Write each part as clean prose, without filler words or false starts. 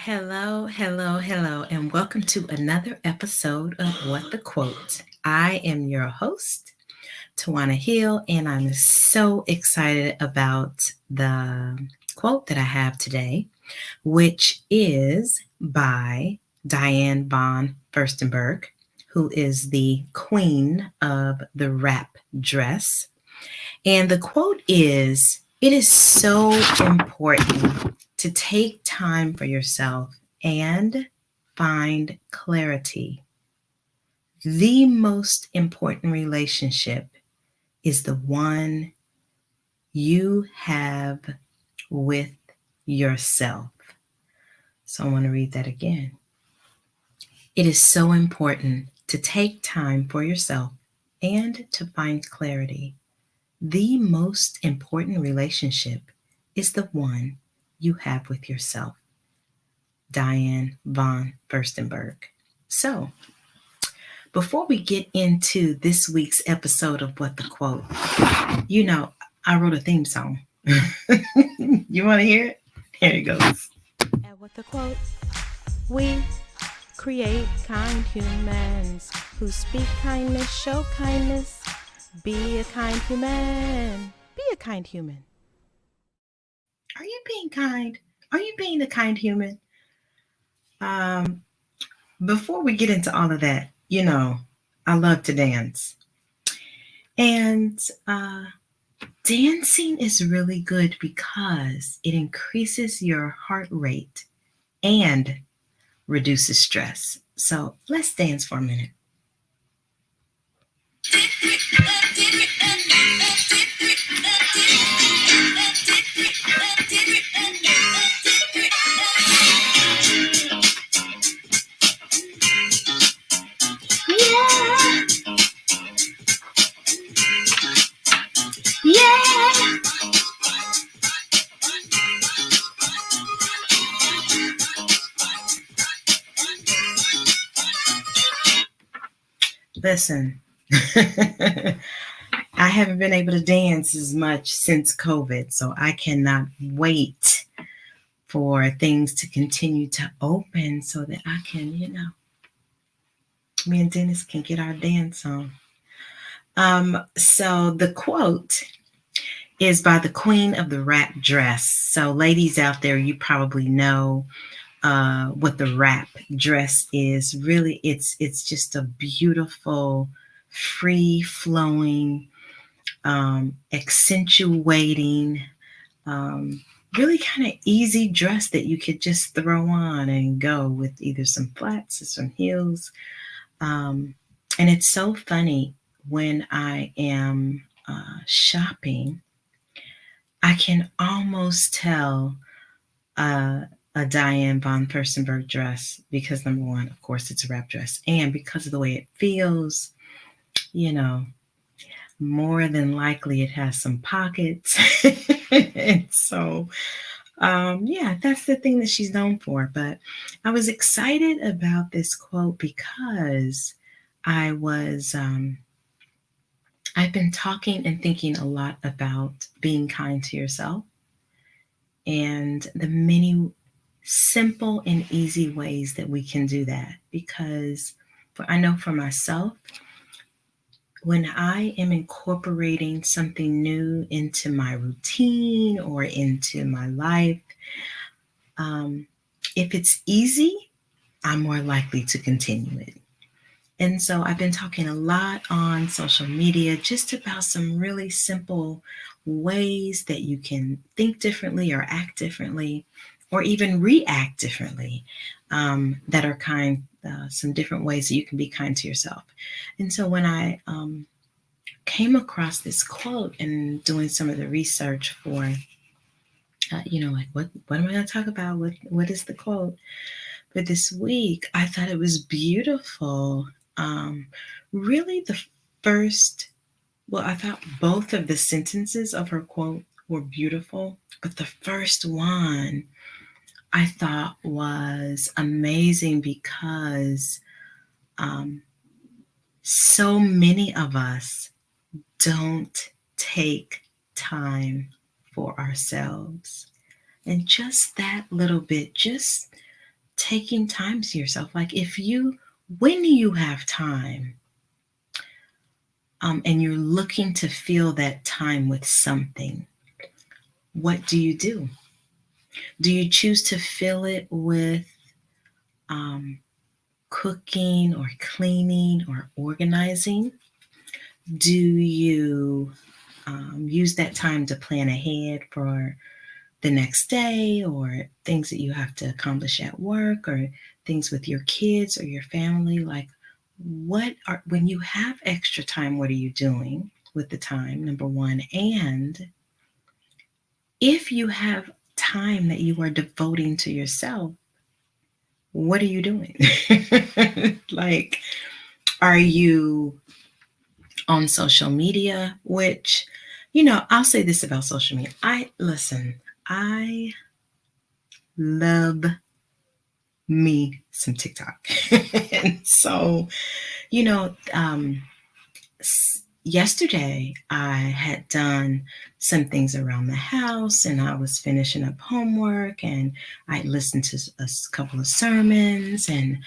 Hello, hello, hello, and welcome to another episode of What the Quote. I am your host, Tawana Hill, and I'm so excited about the quote that I have today, which is by Diane von Furstenberg, who is the queen of the wrap dress. And the quote is: It is so important to take time for yourself and find clarity. The most important relationship is the one you have with yourself. So I want to read that again. It is so important to take time for yourself and to find clarity. The most important relationship is the one you have with yourself. Diane von Furstenberg. So, before we get into this week's episode of What the Quote, I wrote a theme song. You want to hear it? Here it goes. And with the quote, we create kind humans who speak kindness, show kindness. Be a kind human. Be a kind human. Are you being kind? Are you being a kind human? Um, Before we get into all of that, I love to dance. And dancing is really good because it increases your heart rate and reduces stress. So let's dance for a minute. Yeah, yeah. Listen, I haven't been able to dance as much since COVID, so I cannot wait for things to continue to open so that I can, me and Dennis can get our dance on. So the quote is by the queen of the wrap dress. So, ladies out there, you probably know what the wrap dress is. Really, it's just a beautiful, free flowing, accentuating, um, really kind of easy dress that you could just throw on and go with either some flats or some heels. Um, and it's so funny when I am shopping, I can almost tell uh, a Diane von Furstenberg dress because, number one, of course, it's a wrap dress, and because of the way it feels, you know, more than likely it has some pockets. And so, yeah, that's the thing that she's known for. But I was excited about this quote because I was, I've been talking and thinking a lot about being kind to yourself and the many simple and easy ways that we can do that. Because I know for myself, when I am incorporating something new into my routine or into my life, um, if it's easy, I'm more likely to continue it. And so I've been talking a lot on social media just about some really simple ways that you can think differently or act differently or even react differently, that are kind, some different ways that you can be kind to yourself. And so when I came across this quote and doing some of the research for, like what am I going to talk about? What is the quote for this week? I thought it was beautiful. Um, Really, the first, well, I thought both of the sentences of her quote were beautiful, but the first one I thought was amazing because um, so many of us don't take time for ourselves. And just that little bit, just taking time to yourself. Like when you have time, and you're looking to fill that time with something, what do you do? Do you choose to fill it with cooking or cleaning or organizing? Do you use that time to plan ahead for the next day, or things that you have to accomplish at work, or things with your kids or your family? Like, when you have extra time, what are you doing with the time, number one? And if you have time that you are devoting to yourself, what are you doing? Like, are you on social media? Which, I'll say this about social media. I love me some TikTok. And so, you know, um, yesterday I had done some things around the house, and I was finishing up homework, and I listened to a couple of sermons, and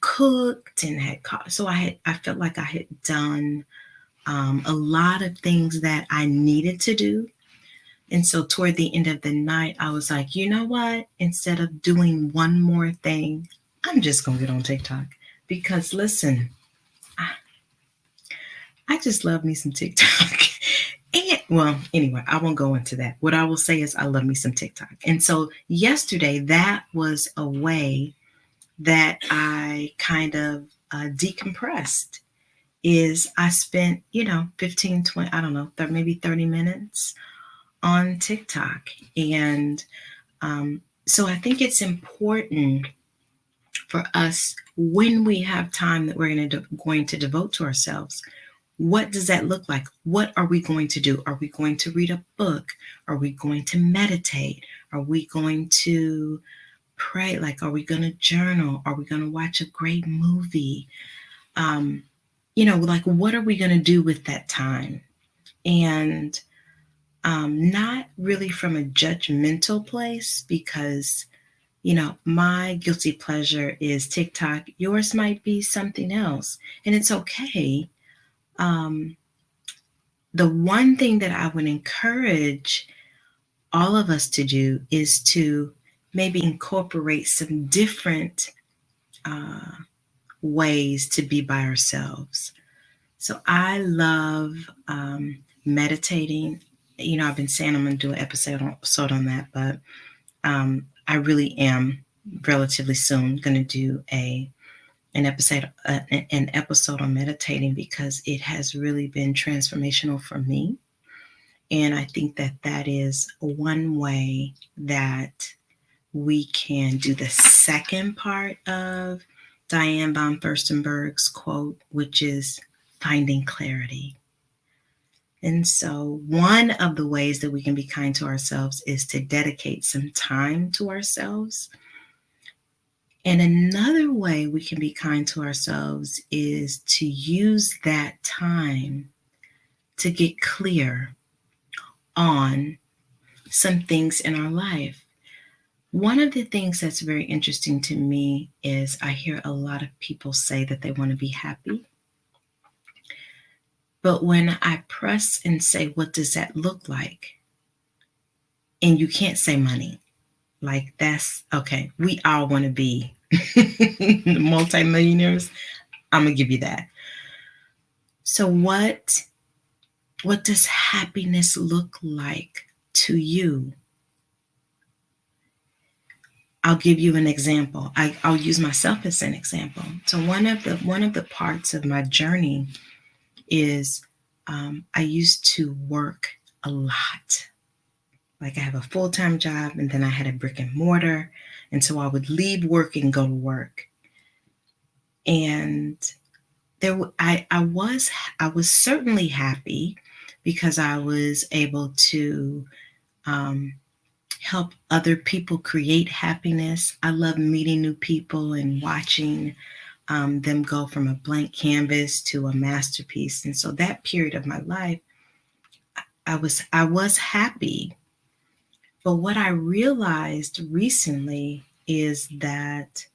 cooked, and so I felt like I had done a lot of things that I needed to do. And so toward the end of the night, I was like, you know what? Instead of doing one more thing, I'm just going to get on TikTok. Because listen, I just love me some TikTok. And well, anyway, I won't go into that. What I will say is I love me some TikTok. And so yesterday, that was a way that I kind of decompressed. Is I spent, 15, 20, I don't know, maybe 30 minutes on TikTok. And so I think it's important for us, when we have time that we're going to devote to ourselves, what does that look like? What are we going to do? Are we going to read a book? Are we going to meditate? Are we going to pray? Like, are we going to journal? Are we going to watch a great movie? Like, what are we going to do with that time? And not really from a judgmental place, because, my guilty pleasure is TikTok. Yours might be something else, and it's okay. The one thing that I would encourage all of us to do is to maybe incorporate some different ways to be by ourselves. So I love meditating. I've been saying I'm going to do an episode on that, but I really am relatively soon going to do an episode on meditating, because it has really been transformational for me. And I think that is one way that we can do the second part of Diane von Furstenberg's quote, which is finding clarity. And so one of the ways that we can be kind to ourselves is to dedicate some time to ourselves. And another way we can be kind to ourselves is to use that time to get clear on some things in our life. One of the things that's very interesting to me is I hear a lot of people say that they want to be happy. But when I press and say, what does that look like? And you can't say money. Like, that's okay. We all want to be multimillionaires. I'm going to give you that. So what does happiness look like to you? I'll give you an example. I'll use myself as an example. So one of the parts of my journey is I used to work a lot. Like, I have a full-time job, and then I had a brick and mortar. And so I would leave work and go to work. And I was certainly happy, because I was able to help other people create happiness. I love meeting new people and watching them go from a blank canvas to a masterpiece. And so that period of my life, I was happy. But what I realized recently is that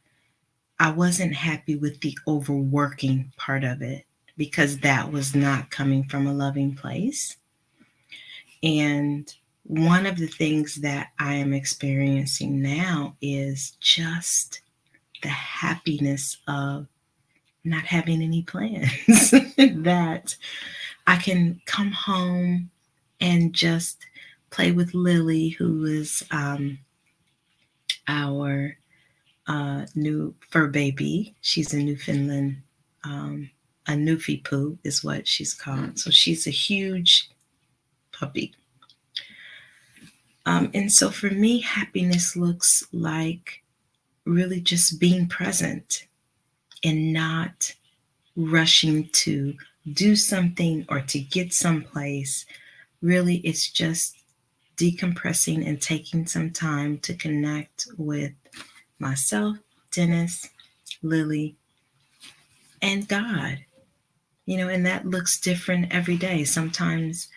I wasn't happy with the overworking part of it because that was not coming from a loving place. And one of the things that I am experiencing now is just the happiness of not having any plans, that I can come home and just play with Lily, who is our new fur baby. She's a Newfoundland, a Newfie Poo is what she's called. So she's a huge puppy. And so for me, happiness looks like really just being present and not rushing to do something or to get someplace. Really, it's just decompressing and taking some time to connect with myself, Dennis, Lily, and God. And that looks different every day. Sometimes,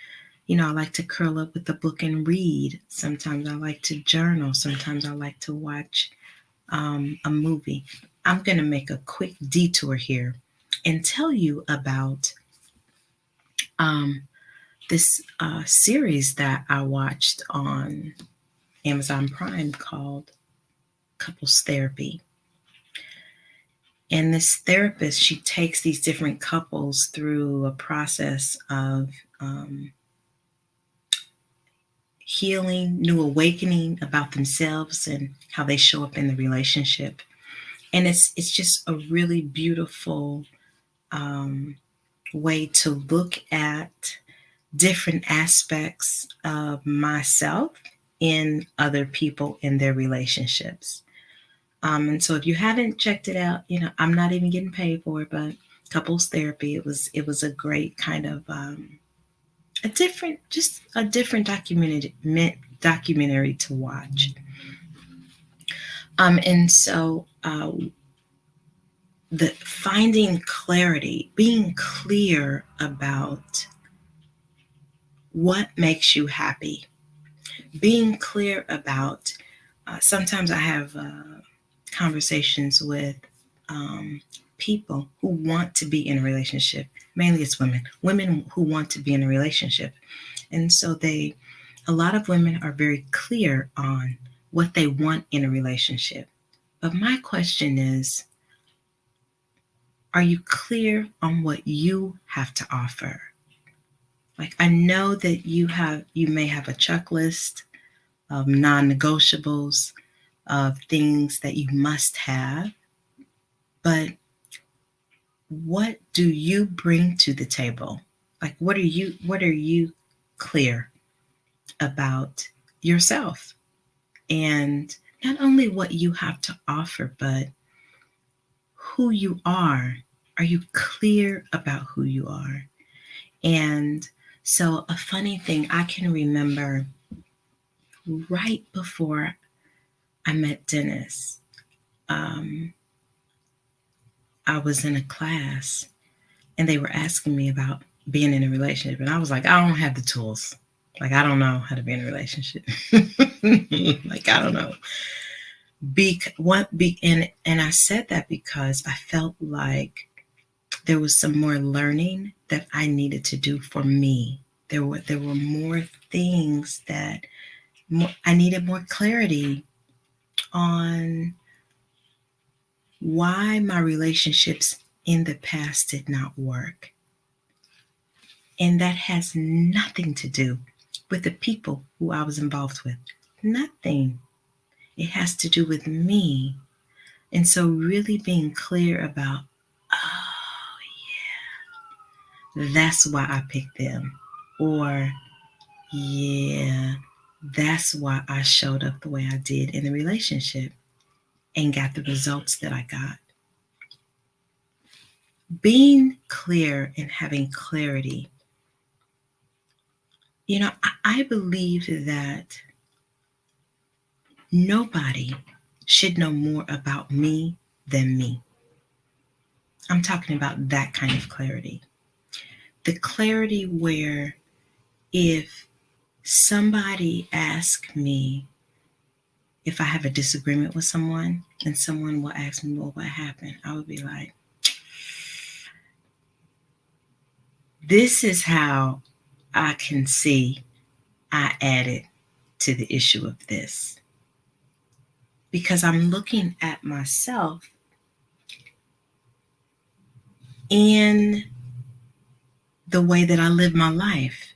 I like to curl up with a book and read. Sometimes I like to journal. Sometimes I like to watch a movie. I'm going to make a quick detour here and tell you about this series that I watched on Amazon Prime called Couples Therapy. And this therapist, she takes these different couples through a process of healing, new awakening about themselves and how they show up in the relationship. And it's just a really beautiful way to look at different aspects of myself in other people in their relationships. And so if you haven't checked it out, I'm not even getting paid for it, but Couples Therapy, it was a great kind of a different documentary to watch. And so the finding clarity, being clear about what makes you happy, being clear about, sometimes I have conversations with people who want to be in a relationship. Mainly it's women who want to be in a relationship. And so a lot of women are very clear on what they want in a relationship. But my question is, are you clear on what you have to offer? Like, I know that you may have a checklist of non-negotiables, of things that you must have, but what do you bring to the table? Like, what are you clear about yourself? And not only what you have to offer, but who you are. Are you clear about who you are? And so a funny thing, I can remember right before I met Dennis, I was in a class and they were asking me about being in a relationship. And I was like, I don't have the tools. Like, I don't know how to be in a relationship. Like, I don't know. And I said that because I felt like there was some more learning that I needed to do for me. There were more things that I needed more clarity on why my relationships in the past did not work. And that has nothing to do with the people who I was involved with. Nothing. It has to do with me. And so really being clear about, oh yeah, that's why I picked them. Or, yeah, that's why I showed up the way I did in the relationship and got the results that I got. Being clear and having clarity. I believe that nobody should know more about me than me. I'm talking about that kind of clarity. The clarity where if somebody asks me, if I have a disagreement with someone and someone will ask me, well, what happened? I would be like, this is how I can see I added to the issue of this. Because I'm looking at myself in the way that I live my life.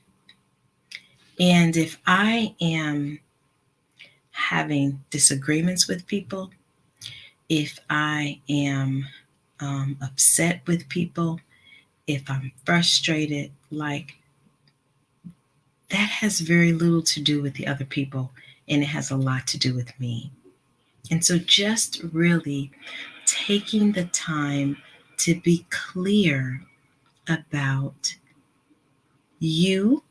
And if I am having disagreements with people, if I am upset with people, if I'm frustrated, like that has very little to do with the other people and it has a lot to do with me. And so just really taking the time to be clear about you,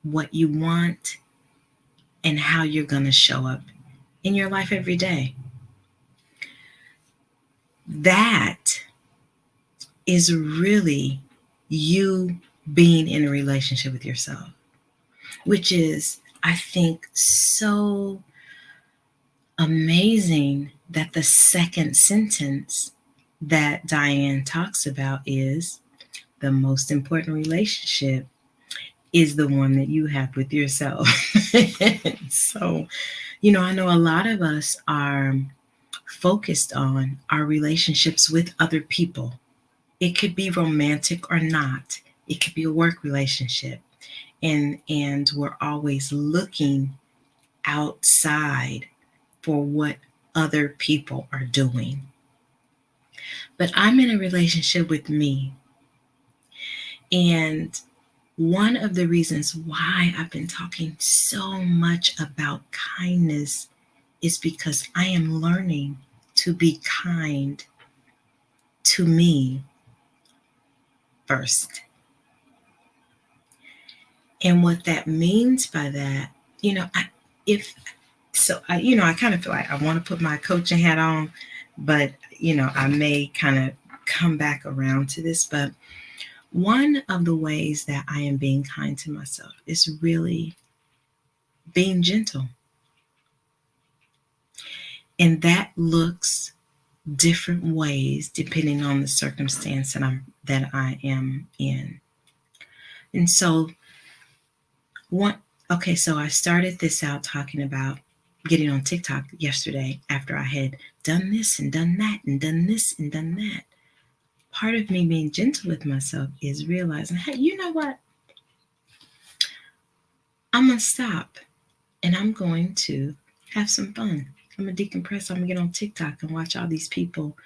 what you want, and how you're going to show up in your life every day. That is really you being in a relationship with yourself, which is, I think, so amazing that the second sentence that Diane talks about is the most important relationship is the one that you have with yourself. So, I know a lot of us are focused on our relationships with other people. It could be romantic or not. It could be a work relationship. And we're always looking outside for what other people are doing. But I'm in a relationship with me. And one of the reasons why I've been talking so much about kindness is because I am learning to be kind to me first. And what that means by that, I kind of feel like I want to put my coaching hat on, but I may kind of come back around to this. But one of the ways that I am being kind to myself is really being gentle. And that looks different ways depending on the circumstance that I am in. And so so I started this out talking about getting on TikTok yesterday after I had done this and done that and done this and done that. Part of me being gentle with myself is realizing, hey, you know what? I'm going to stop and I'm going to have some fun. I'm going to decompress. I'm going to get on TikTok and watch all these people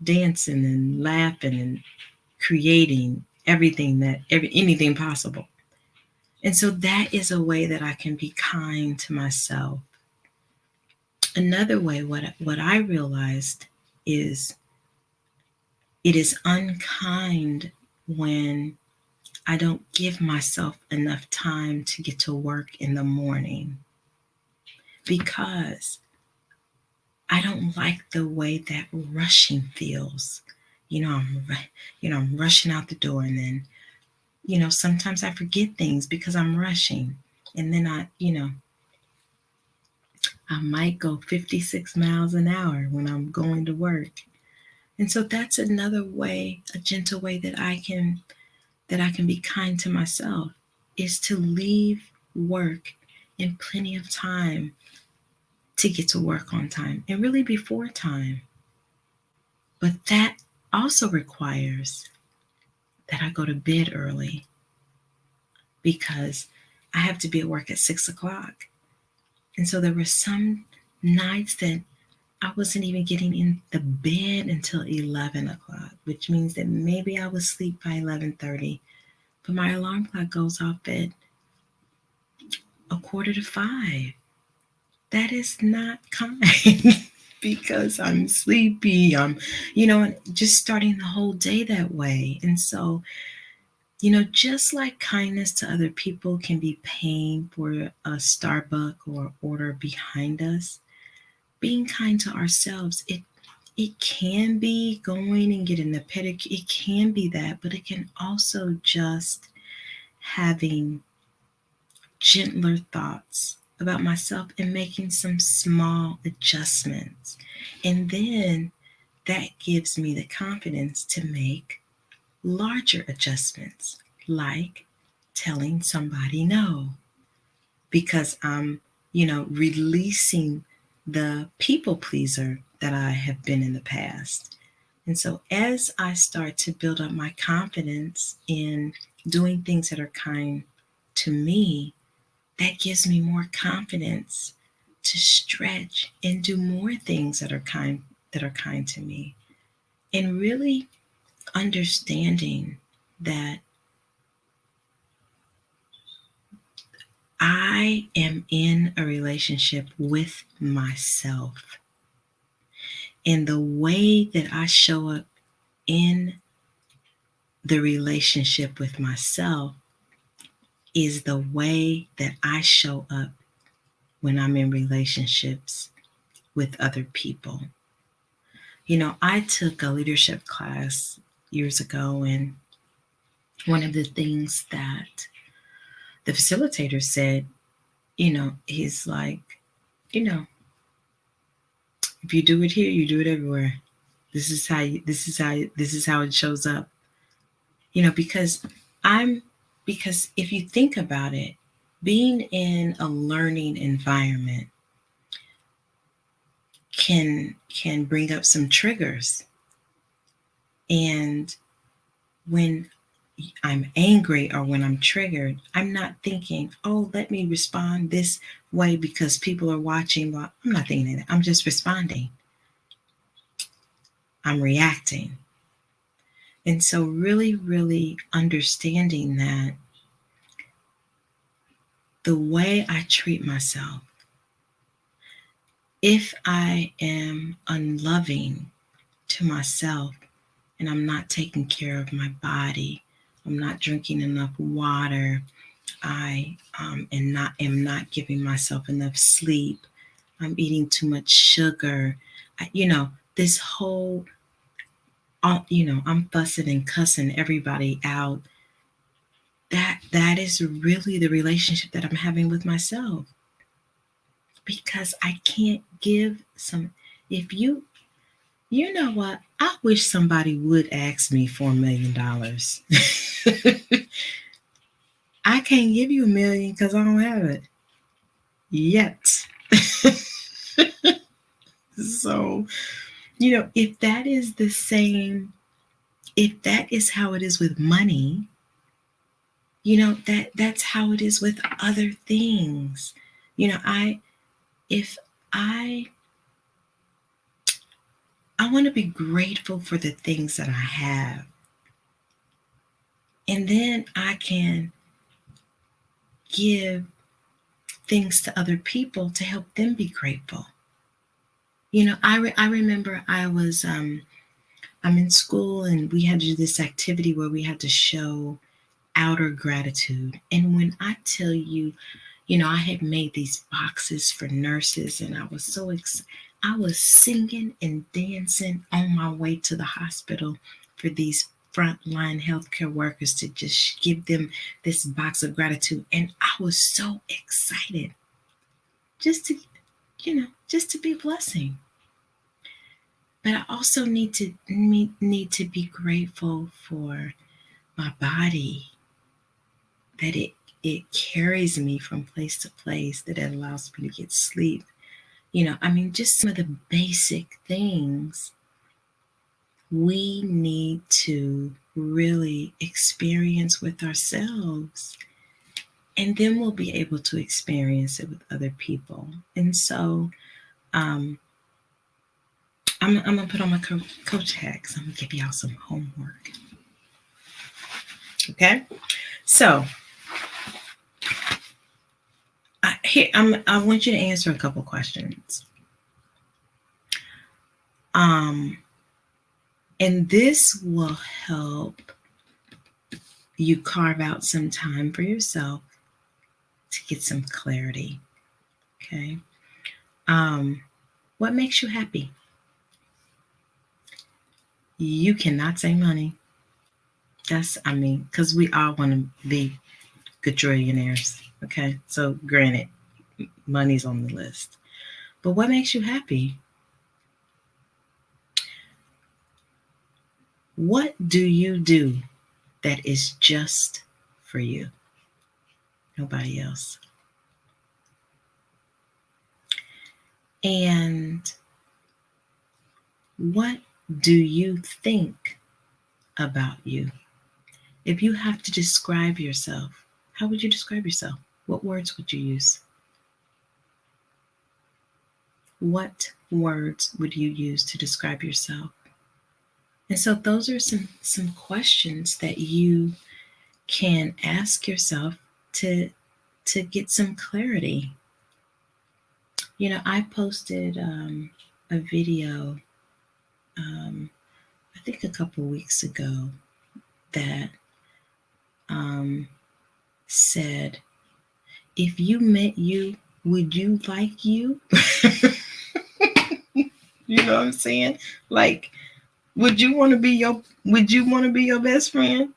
dancing and laughing and creating anything possible. And so that is a way that I can be kind to myself. Another way, what I realized is it is unkind when I don't give myself enough time to get to work in the morning, because I don't like the way that rushing feels. I'm rushing out the door, and then, sometimes I forget things because I'm rushing. And then I might go 56 miles an hour when I'm going to work. And so that's another way, a gentle way that I can be kind to myself, is to leave work in plenty of time to get to work on time, and really before time. But that also requires that I go to bed early, because I have to be at work at 6:00. And so there were some nights that I wasn't even getting in the bed until 11:00, which means that maybe I would sleep by 11:30, but my alarm clock goes off at 4:45. That is not kind because I'm sleepy. I'm, just starting the whole day that way. And so, just like kindness to other people can be paying for a Starbucks or order behind us, being kind to ourselves, it can be going and getting a pedicure. It can be that, but it can also just having gentler thoughts about myself and making some small adjustments. And then that gives me the confidence to make larger adjustments, like telling somebody no, because I'm, releasing the people pleaser that I have been in the past. And so as I start to build up my confidence in doing things that are kind to me, that gives me more confidence to stretch and do more things that are kind to me. And really understanding that I am in a relationship with myself. And the way that I show up in the relationship with myself is the way that I show up when I'm in relationships with other people. I took a leadership class years ago, and one of the things that the facilitator said, he's like, you know, if you do it here, you do it everywhere. This is how it shows up. Because because if you think about it, being in a learning environment can bring up some triggers. And when I'm angry or when I'm triggered, I'm not thinking, oh, let me respond this way because people are watching. Well, I'm not thinking that. I'm just responding. I'm reacting. And so really, really understanding that the way I treat myself, if I am unloving to myself and I'm not taking care of my body, I'm not drinking enough water, I am not giving myself enough sleep, I'm eating too much sugar, this whole, I'm fussing and cussing everybody out. That is really the relationship that I'm having with myself. Because I can't give if you know what, I wish somebody would ask me for $1 million. I can't give you $1 million because I don't have it yet. So, if that is the same, if that is how it is with money, that's how it is with other things. If I want to be grateful for the things that I have. And then I can give things to other people to help them be grateful. I remember I was, I'm in school and we had to do this activity where we had to show outer gratitude. And when I tell you, I had made these boxes for nurses and I was so excited. I was singing and dancing on my way to the hospital for these frontline healthcare workers to just give them this box of gratitude. And I was so excited just to be a blessing. But I also need to be grateful for my body, that it carries me from place to place, that it allows me to get sleep. Just some of the basic things we need to really experience with ourselves. And then we'll be able to experience it with other people. And so I'm going to put on my coach hat because I'm going to give y'all some homework. Okay? So I want you to answer a couple questions. And this will help you carve out some time for yourself to get some clarity. Okay. What makes you happy? You cannot say money. Because we all want to be gajillionaires. Okay. So granted, money's on the list. But what makes you happy? What do you do that is just for you? Nobody else. And what do you think about you? If you have to describe yourself, how would you describe yourself? What words would you use? What words would you use to describe yourself? And so those are some questions that you can ask yourself to get some clarity. You know, I posted a video, I think a couple weeks ago, that said, if you met you, would you like you? You know what I'm saying? Like, would you want to be your best friend?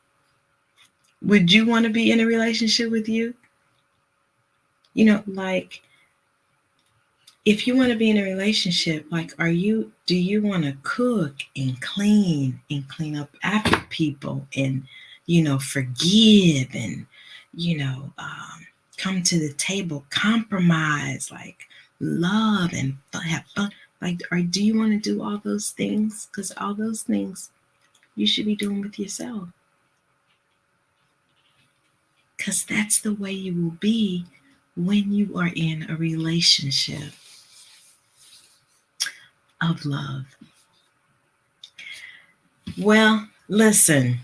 Would you want to be in a relationship with you? You know, like, if you want to be in a relationship, like, do you want to cook and clean up after people and, forgive and, come to the table, compromise, like, love and have fun? Like, or do you want to do all those things? Because all those things you should be doing with yourself. Because that's the way you will be when you are in a relationship of love. Well, listen,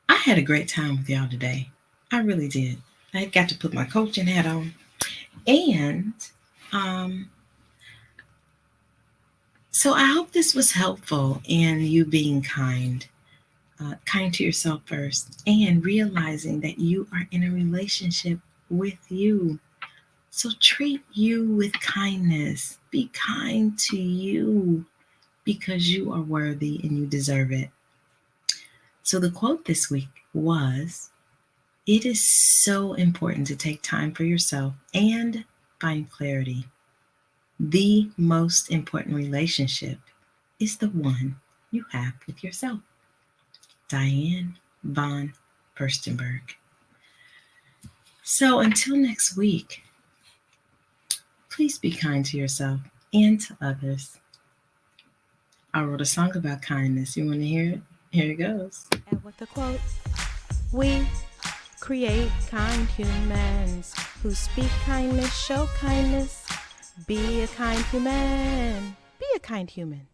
I had a great time with y'all today. I really did. I got to put my coaching hat on. And so I hope this was helpful in you being kind to yourself first, and realizing that you are in a relationship with you. So treat you with kindness. Be kind to you because you are worthy and you deserve it. So the quote this week was, it is so important to take time for yourself and find clarity. The most important relationship is the one you have with yourself. Diane von Furstenberg. So until next week, please be kind to yourself and to others. I wrote a song about kindness. You want to hear it? Here it goes. And with the quote, we create kind humans who speak kindness, show kindness. Be a kind human. Be a kind human.